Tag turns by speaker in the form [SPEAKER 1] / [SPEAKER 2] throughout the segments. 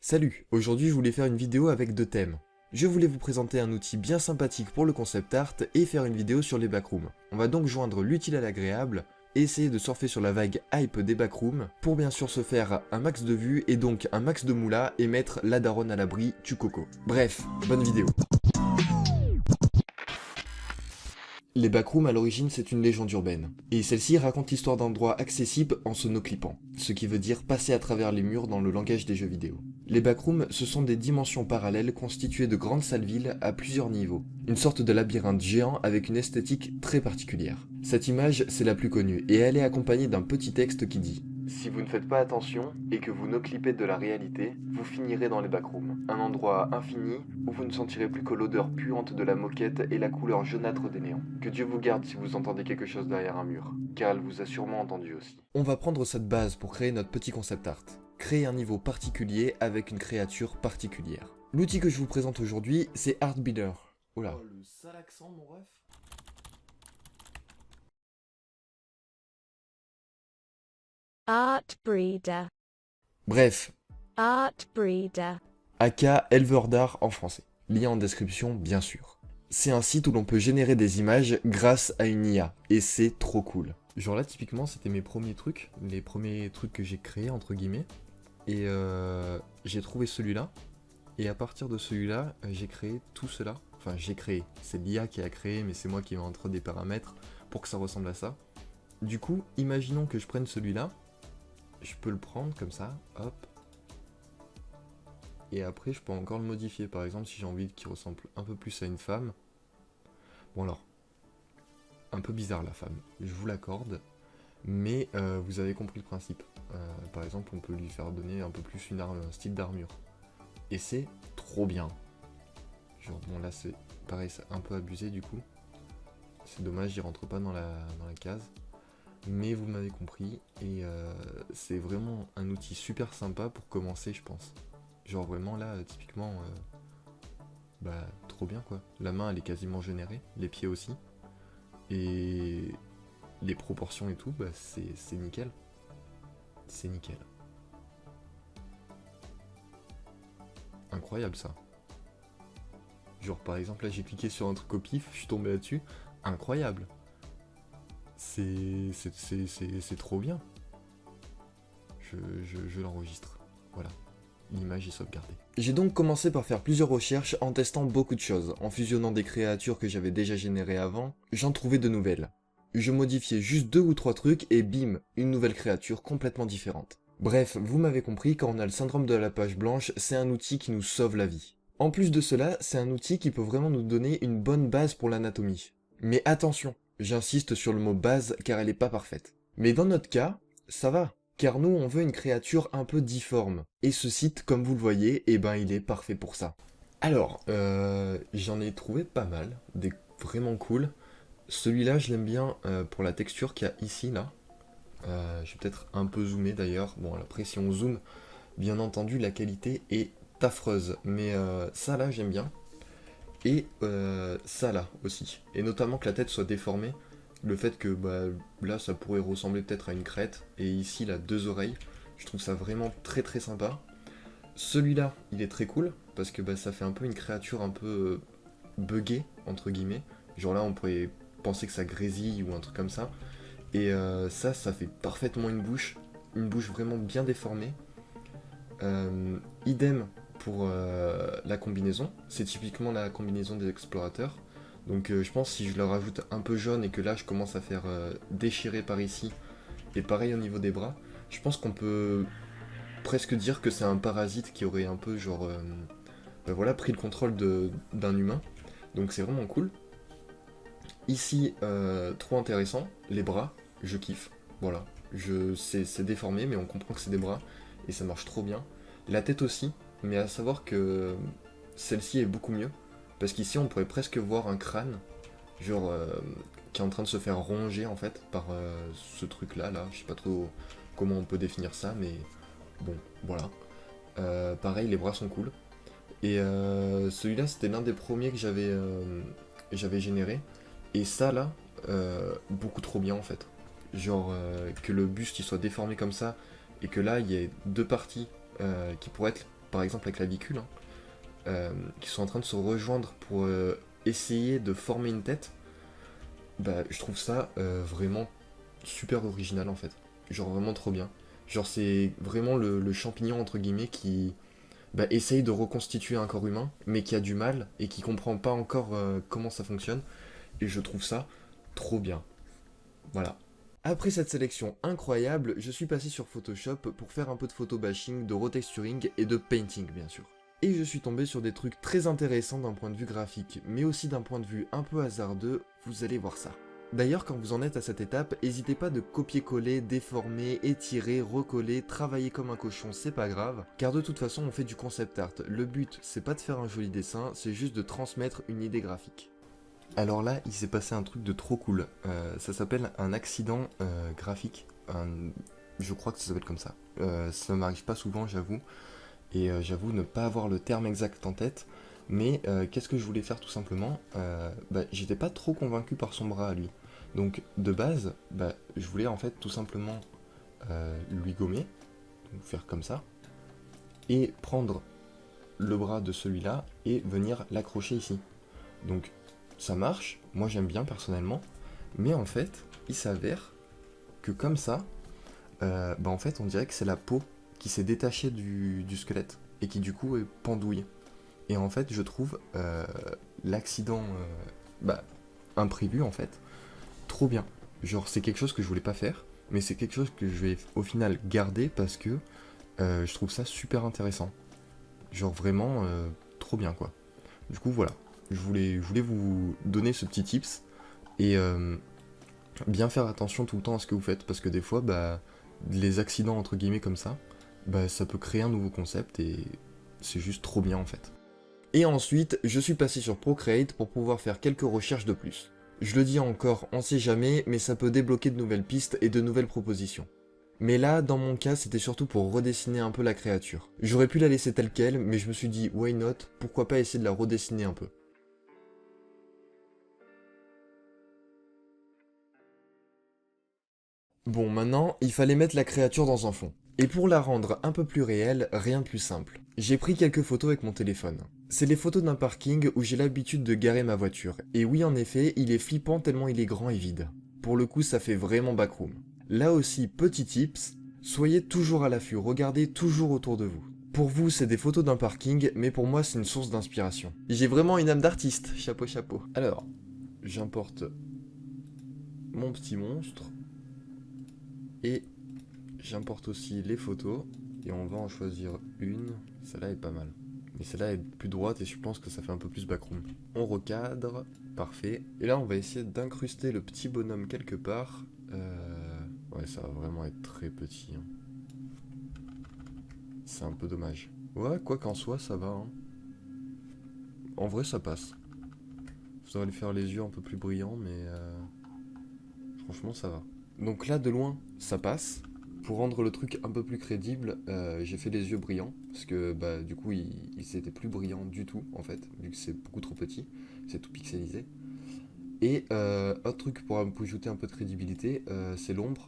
[SPEAKER 1] Salut, aujourd'hui je voulais faire une vidéo avec deux thèmes. Je voulais vous présenter un outil bien sympathique pour le concept art et faire une vidéo sur les backrooms. On va donc joindre l'utile à l'agréable et essayer de surfer sur la vague hype des backrooms pour bien sûr se faire un max de vues et donc un max de moula et mettre la daronne à l'abri du coco. Bref, bonne vidéo. Les backrooms à l'origine c'est une légende urbaine, et celle-ci raconte l'histoire d'endroits accessibles en se no-clippant, ce qui veut dire passer à travers les murs dans le langage des jeux vidéo. Les backrooms ce sont des dimensions parallèles constituées de grandes salles-villes à plusieurs niveaux, une sorte de labyrinthe géant avec une esthétique très particulière. Cette image c'est la plus connue, et elle est accompagnée d'un petit texte qui dit: si vous ne faites pas attention et que vous no-clippez de la réalité, vous finirez dans les backrooms. Un endroit infini où vous ne sentirez plus que l'odeur puante de la moquette et la couleur jaunâtre des néons. Que Dieu vous garde si vous entendez quelque chose derrière un mur, car elle vous a sûrement entendu aussi. On va prendre cette base pour créer notre petit concept art. Créer un niveau particulier avec une créature particulière. L'outil que je vous présente aujourd'hui, c'est Artbuilder. Oula. Oh, le sale accent, mon ref.
[SPEAKER 2] Artbreeder.
[SPEAKER 1] Bref,
[SPEAKER 2] Artbreeder.
[SPEAKER 1] aka éleveur d'art en français. Lien en description, bien sûr. C'est un site où l'on peut générer des images grâce à une IA, et c'est trop cool. Genre là, typiquement, c'était mes premiers trucs, les premiers trucs que j'ai créés, entre guillemets, et j'ai trouvé celui-là, et à partir de celui-là, j'ai créé tout cela. Enfin, j'ai créé, c'est l'IA qui a créé, mais c'est moi qui ai entre des paramètres pour que ça ressemble à ça. Du coup, imaginons que je prenne celui-là, je peux le prendre comme ça, hop, et après je peux encore le modifier, par exemple si j'ai envie qu'il ressemble un peu plus à une femme. Bon alors, un peu bizarre la femme, je vous l'accorde, mais vous avez compris le principe. Par exemple on peut lui faire donner un peu plus un style d'armure. Et c'est trop bien. Genre bon là c'est pareil, c'est un peu abusé du coup. C'est dommage, j'y rentre pas dans la case. Mais vous m'avez compris, et c'est vraiment un outil super sympa pour commencer je pense. Genre vraiment là, typiquement, bah trop bien quoi. La main elle est quasiment générée, les pieds aussi. Et les proportions et tout, bah c'est nickel. C'est nickel. Incroyable ça. Genre par exemple là j'ai cliqué sur un truc au pif, je suis tombé là-dessus. Incroyable. C'est trop bien. Je l'enregistre. Voilà. L'image est sauvegardée. J'ai donc commencé par faire plusieurs recherches en testant beaucoup de choses. En fusionnant des créatures que j'avais déjà générées avant, j'en trouvais de nouvelles. Je modifiais juste 2 ou 3 trucs et bim, une nouvelle créature complètement différente. Bref, vous m'avez compris, quand on a le syndrome de la page blanche, c'est un outil qui nous sauve la vie. En plus de cela, c'est un outil qui peut vraiment nous donner une bonne base pour l'anatomie. Mais attention, j'insiste sur le mot base car elle n'est pas parfaite. Mais dans notre cas, ça va. Car nous, on veut une créature un peu difforme. Et ce site, comme vous le voyez, eh ben, il est parfait pour ça. Alors, j'en ai trouvé pas mal, des vraiment cool. Celui-là, je l'aime bien pour la texture qu'il y a ici, là. Je vais peut-être un peu zoomer d'ailleurs. Bon, après, si on zoome, bien entendu, la qualité est affreuse. Mais ça, là, j'aime bien. Et ça, là, aussi. Et notamment que la tête soit déformée. Le fait que bah, là ça pourrait ressembler peut-être à une crête, et ici là 2 oreilles, je trouve ça vraiment très très sympa. Celui-là il est très cool, parce que bah, ça fait un peu une créature un peu buggée, entre guillemets. Genre là on pourrait penser que ça grésille ou un truc comme ça. Et ça fait parfaitement une bouche vraiment bien déformée. Idem pour la combinaison, c'est typiquement la combinaison des explorateurs. Donc je pense si je le rajoute un peu jaune et que là je commence à faire déchirer par ici, et pareil au niveau des bras, je pense qu'on peut presque dire que c'est un parasite qui aurait un peu genre bah voilà, pris le contrôle d'un humain. Donc c'est vraiment cool. Ici, trop intéressant, les bras, je kiffe. Voilà, c'est déformé mais on comprend que c'est des bras et ça marche trop bien. La tête aussi, mais à savoir que celle-ci est beaucoup mieux. Parce qu'ici on pourrait presque voir un crâne, genre qui est en train de se faire ronger en fait par ce truc là, je sais pas trop comment on peut définir ça, mais bon, voilà. Pareil, les bras sont cool. Et celui-là c'était l'un des premiers que j'avais généré. Et ça là, beaucoup trop bien en fait. Genre que le buste il soit déformé comme ça, et que là il y ait deux parties qui pourraient être par exemple la clavicule, hein, qui sont en train de se rejoindre pour essayer de former une tête, bah je trouve ça vraiment super original en fait. Genre vraiment trop bien. Genre c'est vraiment le champignon entre guillemets qui essaye de reconstituer un corps humain, mais qui a du mal et qui comprend pas encore comment ça fonctionne. Et je trouve ça trop bien. Voilà. Après cette sélection incroyable, je suis passé sur Photoshop pour faire un peu de photo bashing, de retexturing et de painting bien sûr. Et je suis tombé sur des trucs très intéressants d'un point de vue graphique, mais aussi d'un point de vue un peu hasardeux, vous allez voir ça. D'ailleurs, quand vous en êtes à cette étape, n'hésitez pas de copier-coller, déformer, étirer, recoller, travailler comme un cochon, c'est pas grave, car de toute façon on fait du concept art. Le but, c'est pas de faire un joli dessin, c'est juste de transmettre une idée graphique. Alors là, il s'est passé un truc de trop cool. Ça s'appelle un accident graphique. Je crois que ça s'appelle comme ça. Ça m'arrive pas souvent, j'avoue. Et j'avoue ne pas avoir le terme exact en tête. Mais qu'est-ce que je voulais faire tout simplement j'étais pas trop convaincu par son bras à lui. Donc de base, je voulais en fait tout simplement lui gommer, donc faire comme ça, et prendre le bras de celui-là et venir l'accrocher ici. Donc ça marche, moi j'aime bien personnellement, mais en fait, il s'avère que comme ça, en fait on dirait que c'est la peau qui s'est détachée du squelette, et qui du coup est pendouille. Et en fait je trouve l'accident imprévu en fait, trop bien. Genre c'est quelque chose que je voulais pas faire, mais c'est quelque chose que je vais au final garder parce que je trouve ça super intéressant. Genre vraiment trop bien quoi. Du coup voilà, je voulais vous donner ce petit tips et bien faire attention tout le temps à ce que vous faites parce que des fois les accidents entre guillemets comme ça, ça peut créer un nouveau concept et c'est juste trop bien en fait. Et ensuite, je suis passé sur Procreate pour pouvoir faire quelques recherches de plus. Je le dis encore, on sait jamais, mais ça peut débloquer de nouvelles pistes et de nouvelles propositions. Mais là, dans mon cas, c'était surtout pour redessiner un peu la créature. J'aurais pu la laisser telle quelle, mais je me suis dit, why not, pourquoi pas essayer de la redessiner un peu. Bon, maintenant, il fallait mettre la créature dans un fond. Et pour la rendre un peu plus réelle, rien de plus simple. J'ai pris quelques photos avec mon téléphone. C'est les photos d'un parking où j'ai l'habitude de garer ma voiture. Et oui, en effet, il est flippant tellement il est grand et vide. Pour le coup, ça fait vraiment backroom. Là aussi, petit tips, soyez toujours à l'affût, regardez toujours autour de vous. Pour vous, c'est des photos d'un parking, mais pour moi, c'est une source d'inspiration. J'ai vraiment une âme d'artiste, chapeau chapeau. Alors, j'importe mon petit monstre, et j'importe aussi les photos, et on va en choisir une. Celle-là est pas mal. Mais celle-là est plus droite et je pense que ça fait un peu plus backroom. On recadre, parfait. Et là on va essayer d'incruster le petit bonhomme quelque part. Ouais, ça va vraiment être très petit. Hein. C'est un peu dommage. Ouais, quoi qu'en soit, ça va. Hein. En vrai, ça passe. Faudrait lui faire les yeux un peu plus brillants, mais franchement, ça va. Donc là, de loin, ça passe. Pour rendre le truc un peu plus crédible, j'ai fait les yeux brillants, parce que du coup, ils étaient plus brillants du tout, en fait, vu que c'est beaucoup trop petit, c'est tout pixelisé. Et autre truc pour ajouter un peu de crédibilité, c'est l'ombre.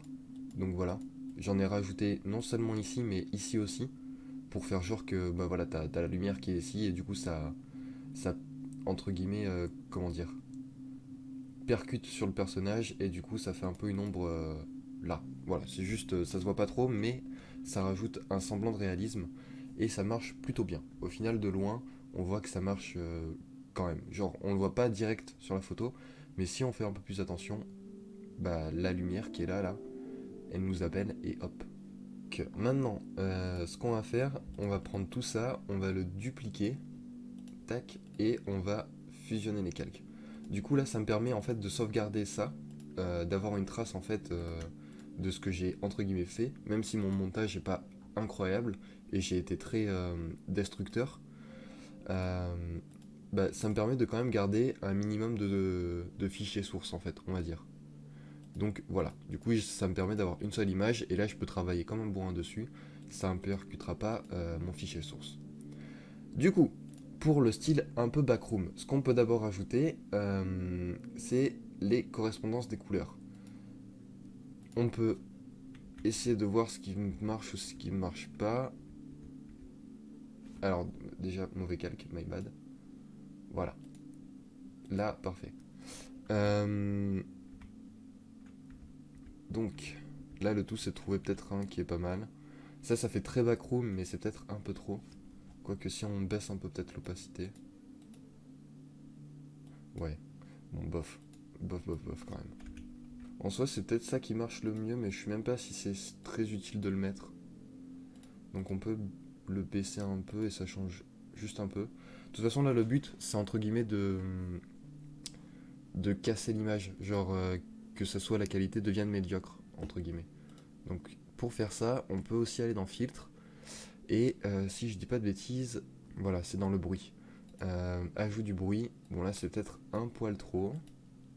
[SPEAKER 1] Donc voilà, j'en ai rajouté non seulement ici, mais ici aussi, pour faire genre que voilà, t'as la lumière qui est ici, et du coup, ça entre guillemets, comment dire, percute sur le personnage, et du coup, ça fait un peu une ombre là. Voilà, c'est juste, ça se voit pas trop, mais ça rajoute un semblant de réalisme, et ça marche plutôt bien. Au final, de loin, on voit que ça marche quand même. Genre, on le voit pas direct sur la photo, mais si on fait un peu plus attention, la lumière qui est là, elle nous appelle, et hop. Maintenant, ce qu'on va faire, on va prendre tout ça, on va le dupliquer, tac, et on va fusionner les calques. Du coup, là, ça me permet en fait de sauvegarder ça, d'avoir une trace en fait de ce que j'ai entre guillemets fait, même si mon montage n'est pas incroyable et j'ai été très destructeur. euh, Ça me permet de quand même garder un minimum de fichiers sources en fait, on va dire. Donc voilà, du coup ça me permet d'avoir une seule image et là je peux travailler comme un bourrin dessus, ça ne percutera pas mon fichier source. Du coup, pour le style un peu backroom, ce qu'on peut d'abord ajouter, c'est les correspondances des couleurs. On peut essayer de voir ce qui marche ou ce qui ne marche pas. Alors, déjà, mauvais calque, my bad. Voilà. Là, parfait. Donc, là, le tout, c'est de trouver peut-être un qui est pas mal. Ça fait très backroom, mais c'est peut-être un peu trop. Quoique si on baisse un peu peut-être l'opacité. Ouais. Bon, bof. Bof quand même. En soi, c'est peut-être ça qui marche le mieux, mais je sais même pas si c'est très utile de le mettre. Donc on peut le baisser un peu et ça change juste un peu. De toute façon, là, le but, c'est entre guillemets de casser l'image. Genre que ce soit la qualité devienne médiocre, entre guillemets. Donc pour faire ça, on peut aussi aller dans filtre. Et si je dis pas de bêtises, voilà, c'est dans le bruit. Ajout du bruit. Bon là, c'est peut-être un poil trop.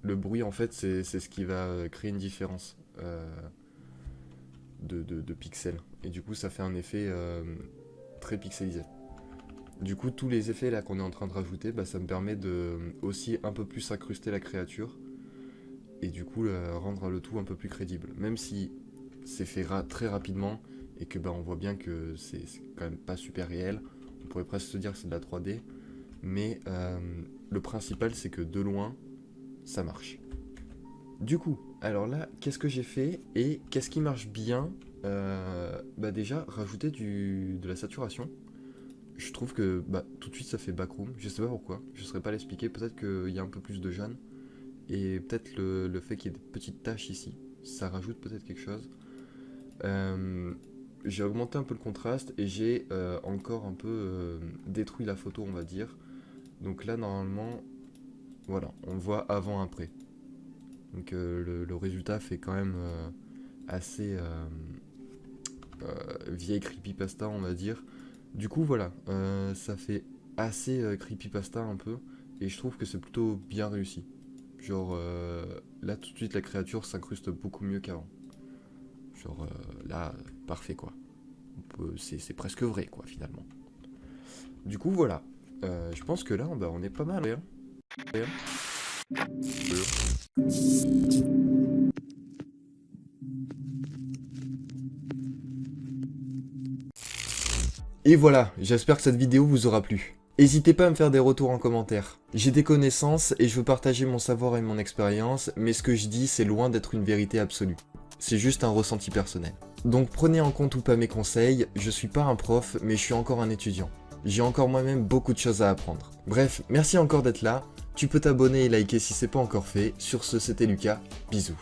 [SPEAKER 1] Le bruit, en fait, c'est ce qui va créer une différence de pixels. Et du coup, ça fait un effet très pixelisé. Du coup, tous les effets là qu'on est en train de rajouter, bah, ça me permet de aussi un peu plus incruster la créature. Et du coup, rendre le tout un peu plus crédible. Même si c'est fait très rapidement et que bah, on voit bien que c'est quand même pas super réel. On pourrait presque se dire que c'est de la 3D. Mais le principal, c'est que de loin, ça marche. Du coup, alors là, qu'est-ce que j'ai fait et qu'est-ce qui marche bien? Bah déjà, rajouter de la saturation. Je trouve que bah, tout de suite ça fait backroom. Je sais pas pourquoi, je ne saurais pas l'expliquer. Peut-être qu'il y a un peu plus de jaune. Et peut-être le fait qu'il y ait des petites taches ici, ça rajoute peut-être quelque chose. J'ai augmenté un peu le contraste et j'ai encore un peu détruit la photo, on va dire. Donc là, normalement, voilà, on voit avant-après. Donc le résultat fait quand même assez vieille creepypasta, on va dire. Du coup, voilà, ça fait assez creepypasta un peu. Et je trouve que c'est plutôt bien réussi. Genre, là, tout de suite, la créature s'incruste beaucoup mieux qu'avant. Genre, là, parfait, quoi. C'est presque vrai, quoi, finalement. Du coup, voilà. Je pense que là, bah, on est pas mal. Et voilà, j'espère que cette vidéo vous aura plu. N'hésitez pas à me faire des retours en commentaire. J'ai des connaissances et je veux partager mon savoir et mon expérience, mais ce que je dis, c'est loin d'être une vérité absolue. C'est juste un ressenti personnel. Donc prenez en compte ou pas mes conseils, je suis pas un prof, mais je suis encore un étudiant. J'ai encore moi-même beaucoup de choses à apprendre. Bref, merci encore d'être là, tu peux t'abonner et liker si c'est pas encore fait. Sur ce, c'était Lucas, bisous.